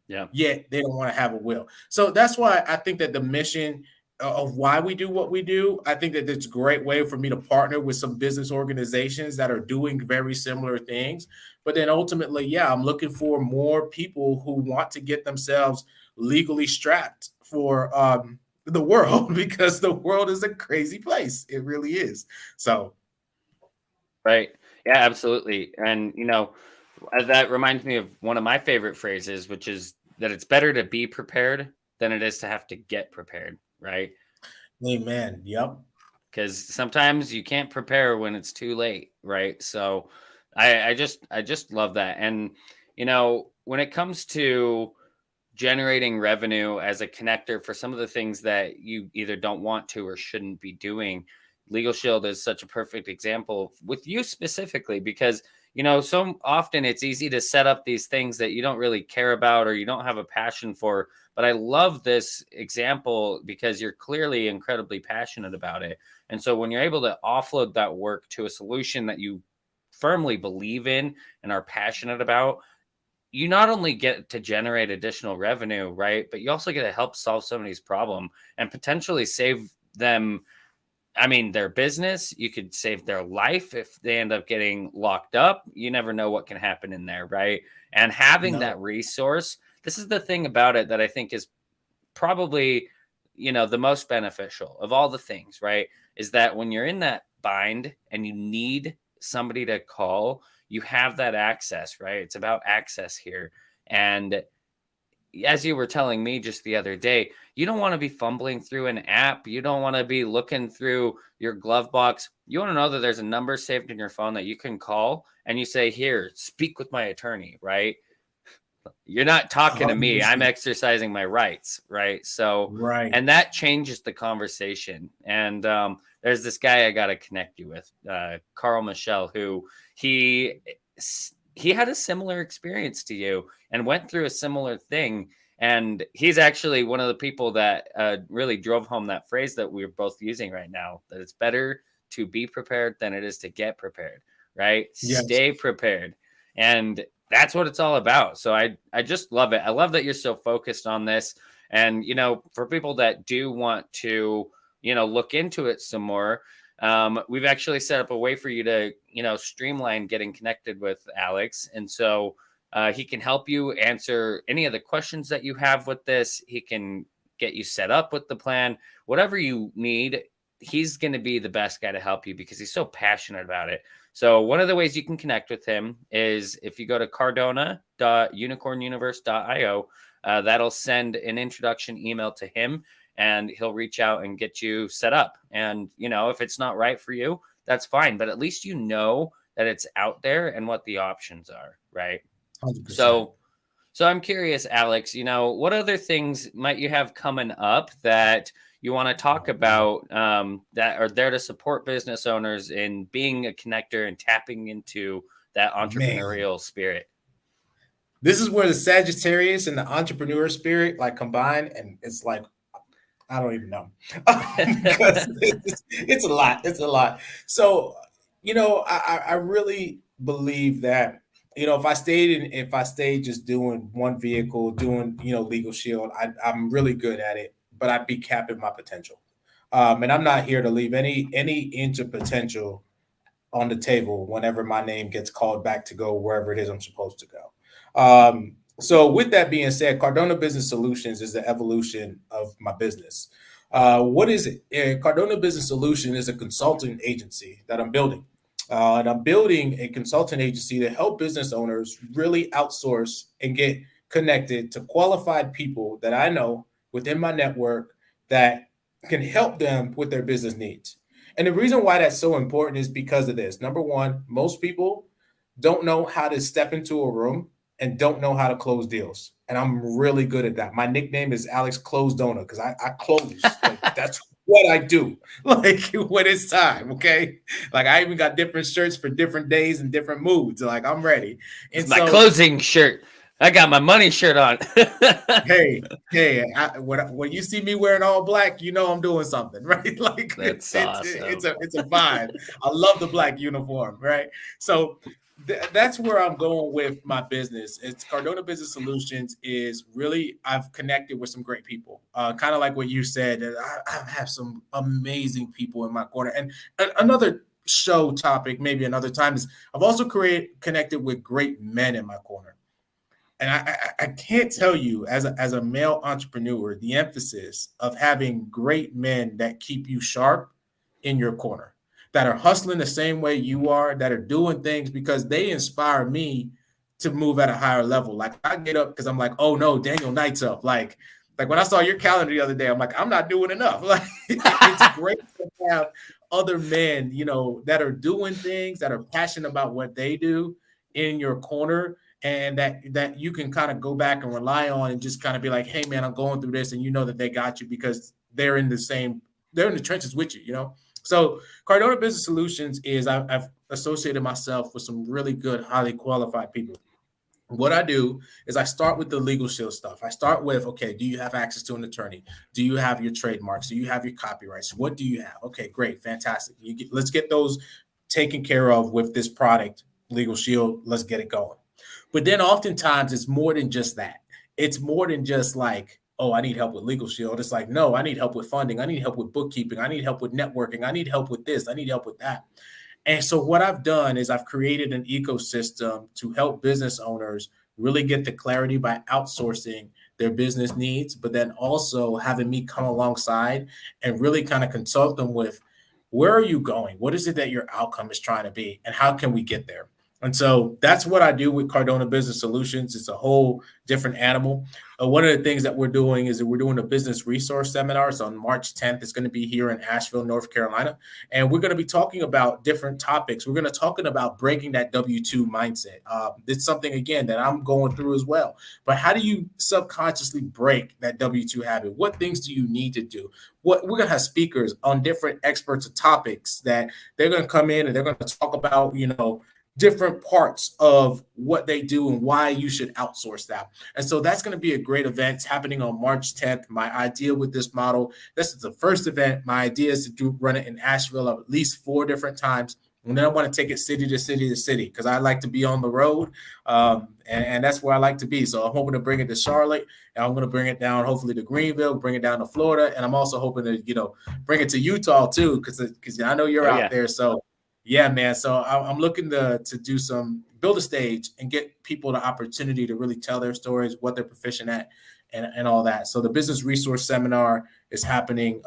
Yeah. Yet they don't want to have a will. So that's why I think that the mission of why we do what we do, I think that it's a great way for me to partner with some business organizations that are doing very similar things. But then ultimately, I'm looking for more people who want to get themselves legally strapped for the world, because the world is a crazy place. It really is. So. Right. Yeah, absolutely. And, that reminds me of one of my favorite phrases, which is that it's better to be prepared than it is to have to get prepared. Right. Amen. Yep. Because sometimes you can't prepare when it's too late. Right. So I just love that. And, when it comes to generating revenue as a connector for some of the things that you either don't want to or shouldn't be doing, Legal Shield is such a perfect example with you specifically, because so often it's easy to set up these things that you don't really care about or you don't have a passion for. But I love this example because you're clearly incredibly passionate about it. And so when you're able to offload that work to a solution that you firmly believe in and are passionate about, you not only get to generate additional revenue, right? But you also get to help solve somebody's problem and potentially save them. I mean, their business. You could save their life if they end up getting locked up. You never know what can happen in there, right? And having that resource, this is the thing about it that I think is probably, the most beneficial of all the things, right? Is that when you're in that bind and you need somebody to call, you have that access, right? It's about access here. And as you were telling me just the other day, you don't want to be fumbling through an app. You don't want to be looking through your glove box. You want to know that there's a number saved in your phone that you can call and you say, here, speak with my attorney, right? You're not talking to me. I'm 100%. exercising my rights, right? So, Right. and that changes the conversation. And there's this guy I got to connect you with, Carl Michelle, who he had a similar experience to you and went through a similar thing. And he's actually one of the people that really drove home that phrase that we're both using right now, that it's better to be prepared than it is to get prepared, right? Yes. Stay prepared. And that's what it's all about. So I just love it. I love that you're so focused on this. And, you know, for people that do want to, you know, look into it some more, we've actually set up a way for you to, you know, streamline getting connected with Alex. And so he can help you answer any of the questions that you have with this. He can get you set up with the plan, whatever you need. He's going to be the best guy to help you because he's so passionate about it. So one of the ways you can connect with him is if you go to cardona.unicornuniverse.io, that'll send an introduction email to him and he'll reach out and get you set up. And, you know, if it's not right for you, that's fine. But at least you know that it's out there and what the options are, right? 100%. So I'm curious, Alex, you know, what other things might you have coming up that you want to talk about that are there to support business owners in being a connector and tapping into that entrepreneurial spirit? This is where the Sagittarius and the entrepreneur spirit like combine, and it's like I don't even know because it's a lot. It's a lot. So you know, I really believe that you know if I stayed just doing one vehicle, doing you know Legal Shield, I'm really good at it, but I'd be capping my potential. And I'm not here to leave any inch of potential on the table whenever my name gets called back to go wherever it is I'm supposed to go. So with that being said, Cardona Business Solutions is the evolution of my business. What is it? Cardona Business Solution is a consulting agency that I'm building. And I'm building a consulting agency to help business owners really outsource and get connected to qualified people that I know within my network that can help them with their business needs. And the reason why that's so important is because of this. Number one, most people don't know how to step into a room and don't know how to close deals. And I'm really good at that. My nickname is Alex Cardona because I close. Like, that's what I do. Like when it's time, okay? Like I even got different shirts for different days and different moods. Like I'm ready. And it's my closing shirt. I got my money shirt on. hey, when you see me wearing all black, you know I'm doing something, right? Like that's awesome. It's a vibe. I love the black uniform, right? So that's where I'm going with my business. It's Cardona Business Solutions is really I've connected with some great people. Kind of like what you said. I have some amazing people in my corner. And another show topic, maybe another time, is I've also connected with great men in my corner. And I can't tell you as a male entrepreneur, the emphasis of having great men that keep you sharp in your corner, that are hustling the same way you are, that are doing things because they inspire me to move at a higher level. Like I get up because I'm like, oh no, Daniel Knight's up. Like when I saw your calendar the other day, I'm like, I'm not doing enough. Like it's great to have other men, you know, that are doing things, that are passionate about what they do in your corner. And that you can kind of go back and rely on and just kind of be like, hey man, I'm going through this, and you know that they got you because they're in the trenches with you, you know. So Cardona Business Solutions is I've associated myself with some really good, highly qualified people. What I do is I start with the legal shield stuff. I start with, okay, do you have access to an attorney? Do you have your trademarks? Do you have your copyrights? What do you have? Okay, great, fantastic. Let's get those taken care of with this product, Legal Shield. Let's get it going. But then oftentimes it's more than just that. It's more than just like, oh, I need help with Legal Shield. It's like, no, I need help with funding. I need help with bookkeeping. I need help with networking. I need help with this. I need help with that. And so what I've done is I've created an ecosystem to help business owners really get the clarity by outsourcing their business needs, but then also having me come alongside and really kind of consult them with where are you going? What is it that your outcome is trying to be? And how can we get there? And so that's what I do with Cardona Business Solutions. It's a whole different animal. One of the things that we're doing is that we're doing a business resource seminar. So on March 10th, it's going to be here in Asheville, North Carolina. And we're going to be talking about different topics. We're going to talking about breaking that W-2 mindset. It's something, again, that I'm going through as well. But how do you subconsciously break that W-2 habit? What things do you need to do? We're going to have speakers on different experts of topics that they're going to come in and they're going to talk about, different parts of what they do and why you should outsource that. And so that's going to be a great event. It's happening on March 10th. My idea with this model, this is the first event. My idea is to run it in Asheville at least 4 different times. And then I want to take it city to city to city because I like to be on the road. And that's where I like to be. So I'm hoping to bring it to Charlotte, and I'm going to bring it down, hopefully, to Greenville, bring it down to Florida. And I'm also hoping to, bring it to Utah too, because I know you're out there. So yeah, man. So I'm looking to build a stage and get people the opportunity to really tell their stories, what they're proficient at, and all that. So the business resource seminar is happening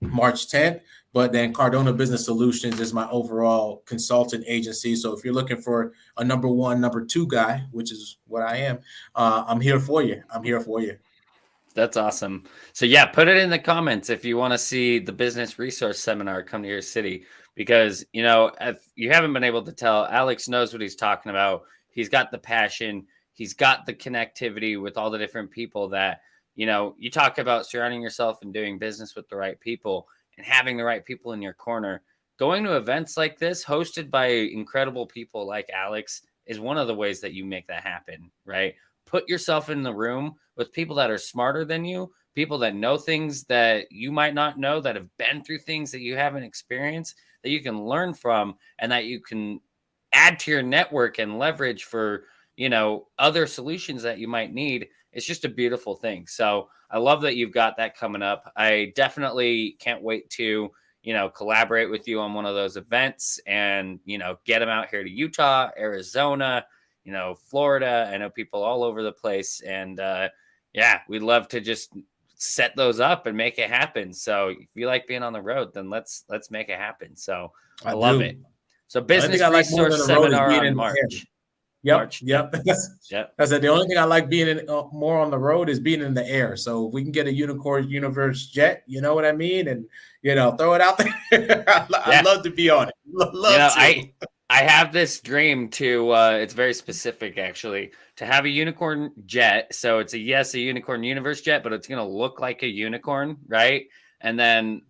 March 10th, but then Cardona Business Solutions is my overall consultant agency. So if you're looking for a number 1, number 2 guy, which is what I am, I'm here for you. That's awesome. So yeah, put it in the comments if you want to see the business resource seminar come to your city, because, if you haven't been able to tell, Alex knows what he's talking about. He's got the passion. He's got the connectivity with all the different people that, you talk about surrounding yourself and doing business with the right people and having the right people in your corner. Going to events like this hosted by incredible people like Alex is one of the ways that you make that happen, right? Put yourself in the room with people that are smarter than you, people that know things that you might not know, that have been through things that you haven't experienced, that you can learn from, and that you can add to your network and leverage for, other solutions that you might need. It's just a beautiful thing. So I love that you've got that coming up. I definitely can't wait to, collaborate with you on one of those events and, get them out here to Utah, Arizona, Florida. I know people all over the place. And we'd love to just set those up and make it happen. So if you like being on the road, then let's make it happen. So I love it. So business resource seminar on March. Yep. I said the only thing I like being in more on the road is being in the air. So if we can get a Unicorn Universe jet, you know what I mean, and throw it out there. I'd love to be on it. I have this dream to. It's very specific, actually, to have a unicorn jet. So it's a Unicorn Universe jet, but it's going to look like a unicorn, right? And then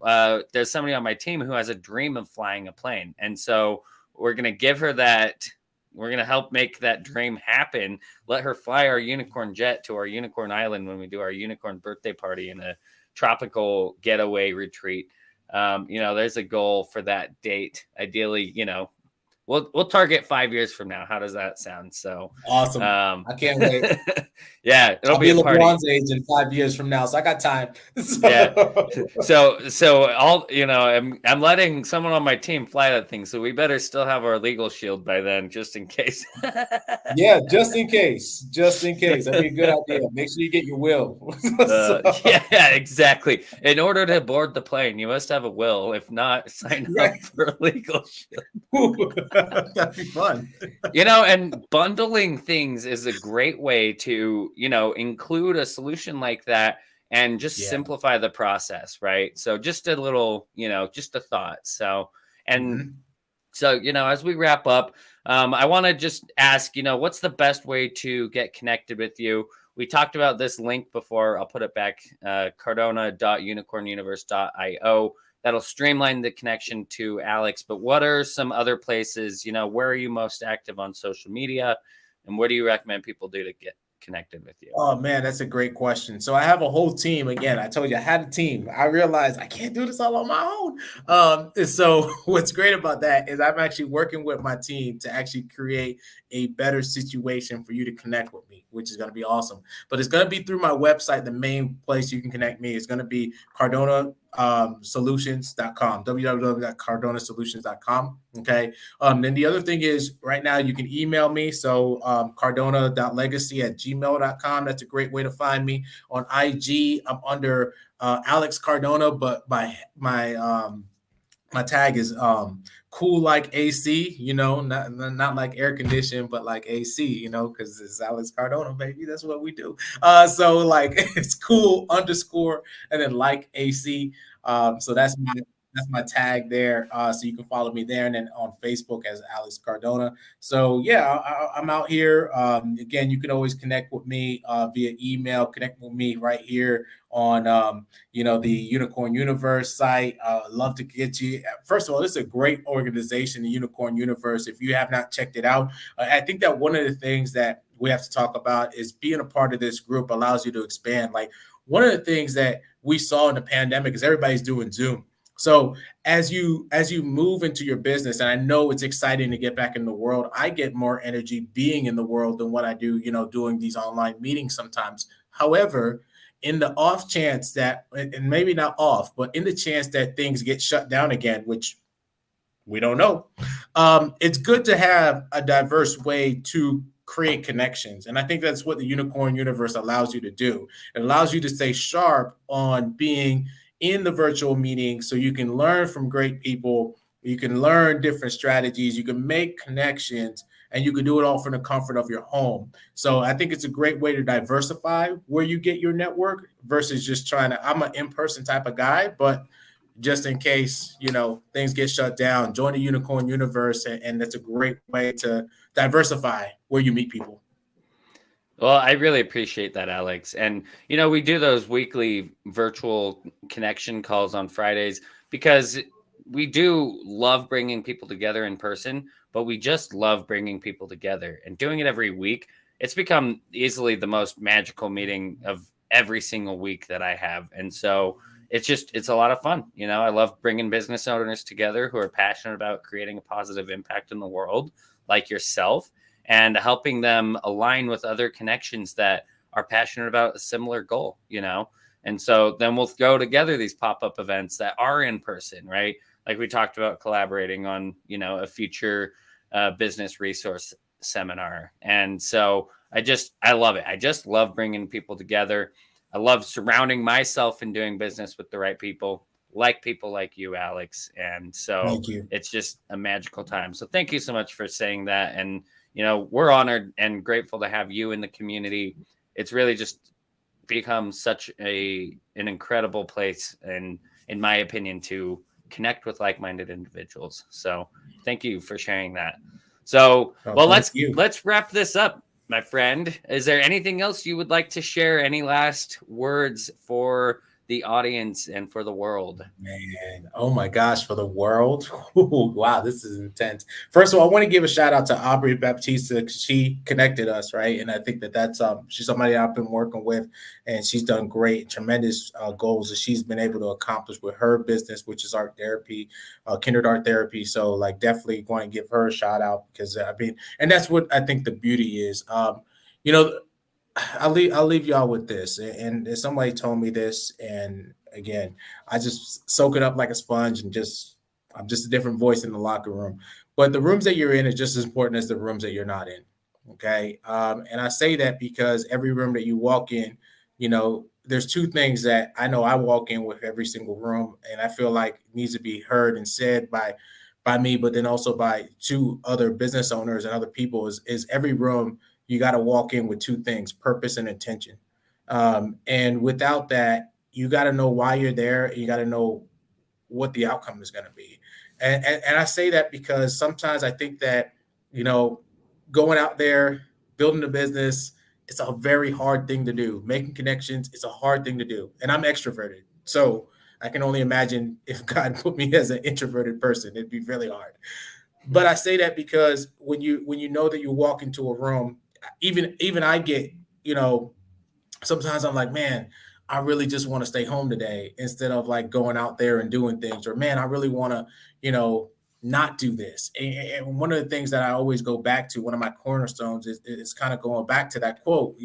there's somebody on my team who has a dream of flying a plane, and so we're going to give her that. We're going to help make that dream happen. Let her fly our unicorn jet to our unicorn island when we do our unicorn birthday party in a tropical getaway retreat. There's a goal for that date. Ideally, we'll target 5 years from now. How does that sound? So awesome. I can't wait. Yeah, I'll be LeBron's age in 5 years from now, so I got time. So all I'm letting someone on my team fly that thing, so we better still have our legal shield by then, just in case. Yeah, just in case. That'd be a good idea. Make sure you get your will. Yeah, exactly. In order to board the plane, you must have a will. If not, sign up for a legal shield. That'd be fun. And bundling things is a great way to, include a solution like that and just simplify the process, right? So just a little, just a thought. So, so, as we wrap up, I want to just ask, what's the best way to get connected with you? We talked about this link before. I'll put it back, cardona.unicornuniverse.io. That'll streamline the connection to Alex. But what are some other places, where are you most active on social media? And what do you recommend people do to get connected with you? Oh man, that's a great question. So I have a whole team. Again, I told you I had a team. I realized I can't do this all on my own. And so what's great about that is I'm actually working with my team to actually create a better situation for you to connect with me, which is going to be awesome. But it's going to be through my website. The main place you can connect me is going to be cardonasolutions.com, www.cardonasolutions.com. Okay. Then the other thing is right now you can email me. So cardona.legacy@gmail.com. That's a great way to find me. On IG, I'm under Alex Cardona, but my my tag is cool like AC, not like air conditioning, but like AC, because it's Alex Cardona, baby. That's what we do. So like it's cool underscore and then like AC. So that's my tag there. So you can follow me there, and then on Facebook as Alex Cardona. So yeah, I'm out here. Again, you can always connect with me via email. Connect with me right here on the Unicorn Universe site. Love to get you. First of all, this is a great organization, the Unicorn Universe. If you have not checked it out, I think that one of the things that we have to talk about is being a part of this group allows you to expand. Like one of the things that we saw in the pandemic is everybody's doing Zoom. So as you move into your business, and I know it's exciting to get back in the world, I get more energy being in the world than what I do, doing these online meetings sometimes. However, in the off chance that, and maybe not off, but in the chance that things get shut down again, which we don't know, it's good to have a diverse way to create connections. And I think that's what the Unicorn Universe allows you to do. It allows you to stay sharp on being in the virtual meeting so you can learn from great people. You can learn different strategies. You can make connections, and you can do it all from the comfort of your home. So I think it's a great way to diversify where you get your network versus just I'm an in-person type of guy, but just in case, things get shut down, join the Unicorn Universe. And that's a great way to diversify where you meet people. Well, I really appreciate that, Alex. And, we do those weekly virtual connection calls on Fridays because we do love bringing people together in person, but we just love bringing people together and doing it every week. It's become easily the most magical meeting of every single week that I have. And so it's a lot of fun. I love bringing business owners together who are passionate about creating a positive impact in the world, like yourself, and helping them align with other connections that are passionate about a similar goal, And so then we'll go together these pop-up events that are in person, right? Like we talked about collaborating on, a future business resource seminar. And so I love it. I just love bringing people together. I love surrounding myself and doing business with the right people like you, Alex. And so it's just a magical time. So thank you so much for saying that. And, we're honored and grateful to have you in the community. It's really just become such an incredible place, and in my opinion, to connect with like-minded individuals. So thank you for sharing that. So, let's wrap this up, my friend. Is there anything else you would like to share? Any last words for the audience and for the world? Man, oh my gosh, for the world. Ooh, wow, this is intense. First of all, I want to give a shout out to Aubrey Baptista. She connected us, right? And I think that's she's somebody I've been working with, and she's done great, tremendous goals that she's been able to accomplish with her business, which is art therapy, kindred art therapy. So like definitely going to give her a shout out because and that's what I think the beauty is. I'll leave y'all with this. And somebody told me this, and again, I just soak it up like a sponge, and I'm just a different voice in the locker room. But the rooms that you're in is just as important as the rooms that you're not in. Okay. And I say that because every room that you walk in, there's two things that I know I walk in with every single room, and I feel like needs to be heard and said by me, but then also by two other business owners and other people is every room you got to walk in with two things: purpose and intention. And without that, you got to know why you're there. You got to know what the outcome is going to be. And I say that because sometimes I think that, going out there, building a business, it's a very hard thing to do. Making connections, it's a hard thing to do. And I'm extroverted. So I can only imagine if God put me as an introverted person, it'd be really hard. But I say that because when you know that you walk into a room, even I get, sometimes I'm like, man, I really just want to stay home today instead of like going out there and doing things, or man, I really want to, not do this. And one of the things that I always go back to, one of my cornerstones is kind of going back to that quote,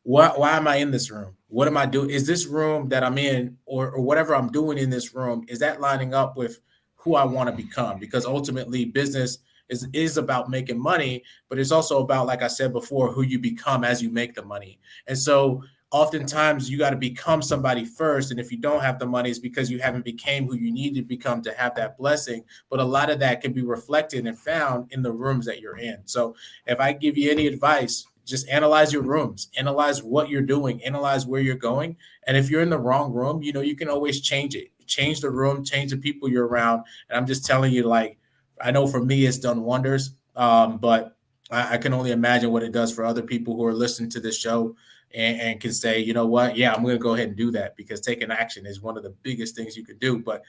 why am I in this room? What am I doing? Is this room that I'm in or whatever I'm doing in this room, is that lining up with who I want to become? Because ultimately business is about making money, but it's also about, like I said before, who you become as you make the money. And so oftentimes you got to become somebody first. And if you don't have the money, it's because you haven't became who you need to become to have that blessing. But a lot of that can be reflected and found in the rooms that you're in. So if I give you any advice, just analyze your rooms, analyze what you're doing, analyze where you're going. And if you're in the wrong room, you can always change it, change the room, change the people you're around. And I'm just telling you, like, I know for me, it's done wonders. But I can only imagine what it does for other people who are listening to this show and can say, you know what? Yeah, I'm going to go ahead and do that, because taking action is one of the biggest things you could do. But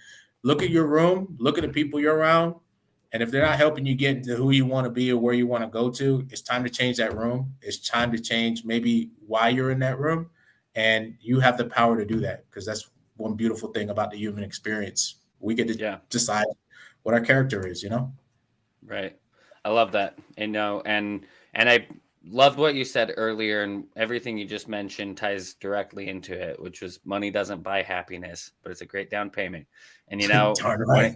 look at your room, look at the people you're around. And if they're not helping you get to who you want to be or where you want to go to, it's time to change that room. It's time to change maybe why you're in that room. And you have the power to do that, because that's one beautiful thing about the human experience. We get to decide what our character is, Right. I love that. And I loved what you said earlier, and everything you just mentioned ties directly into it, which was money doesn't buy happiness, but it's a great down payment. And, Darn right.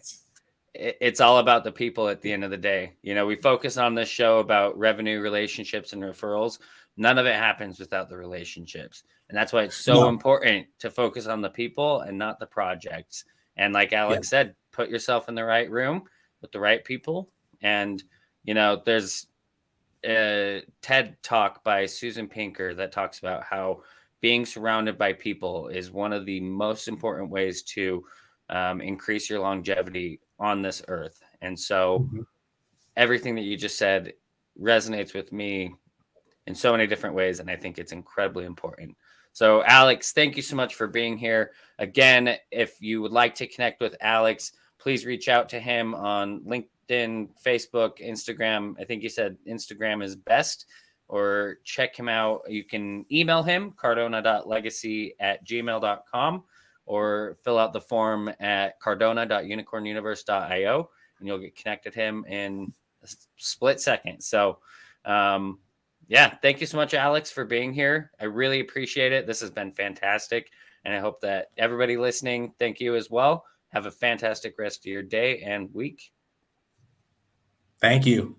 It's all about the people at the end of the day. We focus on this show about revenue, relationships, and referrals. None of it happens without the relationships. And that's why it's so important to focus on the people and not the projects. And like Alex said, put yourself in the right room with the right people. And, there's a TED talk by Susan Pinker that talks about how being surrounded by people is one of the most important ways to increase your longevity on this earth. And so everything that you just said resonates with me in so many different ways. And I think it's incredibly important. So Alex, thank you so much for being here. Again, if you would like to connect with Alex, please reach out to him on LinkedIn, Facebook, Instagram. I think you said Instagram is best, or check him out. You can email him, cardona.legacy@gmail.com, or fill out the form at cardona.unicornuniverse.io, and you'll get connected him in a split second. So, thank you so much, Alex, for being here. I really appreciate it. This has been fantastic. And I hope that everybody listening, thank you as well. Have a fantastic rest of your day and week. Thank you.